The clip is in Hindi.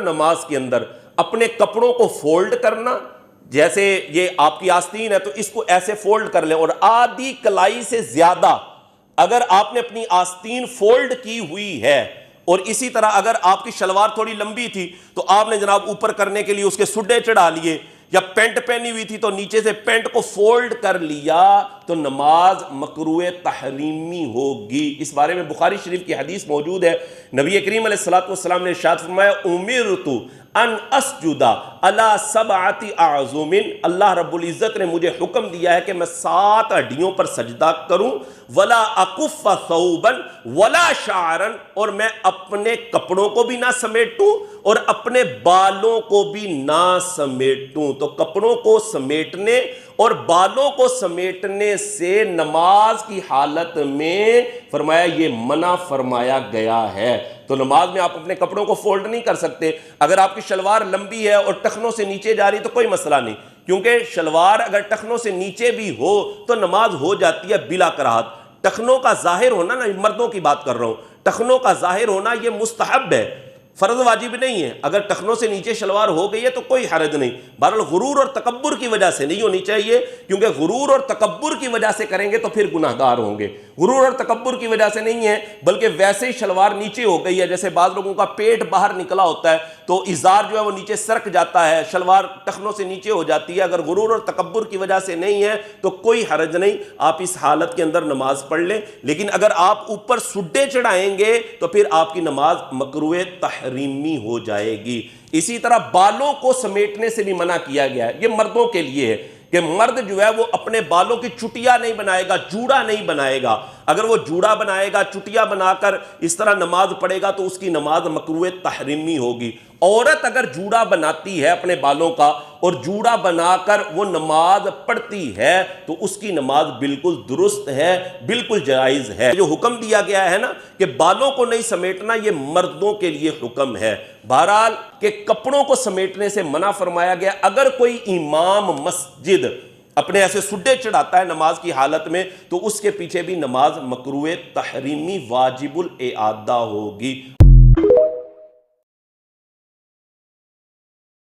नमाज के अंदर अपने कपड़ों को फोल्ड करना, जैसे ये आपकी आस्तीन है तो इसको ऐसे फोल्ड कर लें और आधी कलाई से ज्यादा अगर आपने अपनी आस्तीन फोल्ड की हुई है, और इसी तरह अगर आपकी शलवार थोड़ी लंबी थी तो आपने जनाब ऊपर करने के लिए उसके सुड्डे चढ़ा लिए, या पैंट पहनी हुई थी तो नीचे से पैंट को फोल्ड कर लिया, तो नमाज मकरूए तहरीमी होगी। इस बारे में बुखारी शरीफ की हदीस मौजूद है। नबी करीम अलैहिस्सलातु वस्सलाम ने इरशाद फरमाया, उमिरतु अन अस्जुदा अला सबअति आज़ुमिन, अल्लाह रब्बुल इज़्ज़त ने मुझे हुक्म दिया है कि मैं 7 हड्डियों पर सजदा करूं, वला अकुफ़ सौबन वला शारन, और मैं अपने कपड़ों को भी ना समेटूं और अपने बालों को भी ना समेटूं। तो कपड़ों को समेटने और बालों को समेटने से नमाज की हालत में फरमाया ये मना फरमाया गया है। तो नमाज में आप अपने कपड़ों को फोल्ड नहीं कर सकते। अगर आपकी शलवार लंबी है और टखनों से नीचे जा रही तो कोई मसला नहीं, क्योंकि शलवार अगर टखनों से नीचे भी हो तो नमाज हो जाती है बिला कराहत। टखनों का जाहिर होना, ना मर्दों की बात कर रहा हूं, टखनों का जाहिर होना यह मुस्तहब है, फर्ज वाजिब नहीं है। अगर टखनों से नीचे शलवार हो गई है तो कोई हरज नहीं। बहरहाल गुरूर और तकब्बुर की वजह से नहीं होनी चाहिए, क्योंकि गुरूर और तकब्बुर की वजह से करेंगे तो फिर गुनाहगार होंगे। गुरूर और तकब्बुर की वजह से नहीं है, बल्कि वैसे ही शलवार नीचे हो गई है, जैसे बाज़ लोगों का पेट बाहर निकला होता है तो इज़ार जो है वो नीचे सरक जाता है, शलवार टखनों से नीचे हो जाती है। अगर गुरूर और तकब्बुर की वजह से नहीं है तो कोई हरज नहीं, आप इस हालत के अंदर नमाज पढ़ लें। लेकिन अगर आप ऊपर सुड्डे चढ़ाएंगे तो फिर आपकी नमाज मकरूए तहरीमी हो जाएगी। इसी तरह बालों को समेटने से भी मना किया गया है। यह मर्दों के लिए है कि मर्द जो है वो अपने बालों की चुटिया नहीं बनाएगा, जूड़ा नहीं बनाएगा। अगर वो जूड़ा बनाएगा, चुटिया बनाकर इस तरह नमाज पढ़ेगा तो उसकी नमाज मकरूए तहरीमी होगी। औरत अगर जूड़ा बनाती है अपने बालों का और जूड़ा बनाकर वो नमाज पढ़ती है तो उसकी नमाज बिल्कुल दुरुस्त है, बिल्कुल जायज है। जो हुक्म दिया गया है ना कि बालों को नहीं समेटना, ये मर्दों के लिए हुक्म है। बहरहाल के कपड़ों को समेटने से मना फरमाया गया। अगर कोई इमाम मस्जिद अपने ऐसे सुड्डे चढ़ाता है नमाज की हालत में तो उसके पीछे भी नमाज मकरूए तहरीमी वाजिबुल इआदा होगी।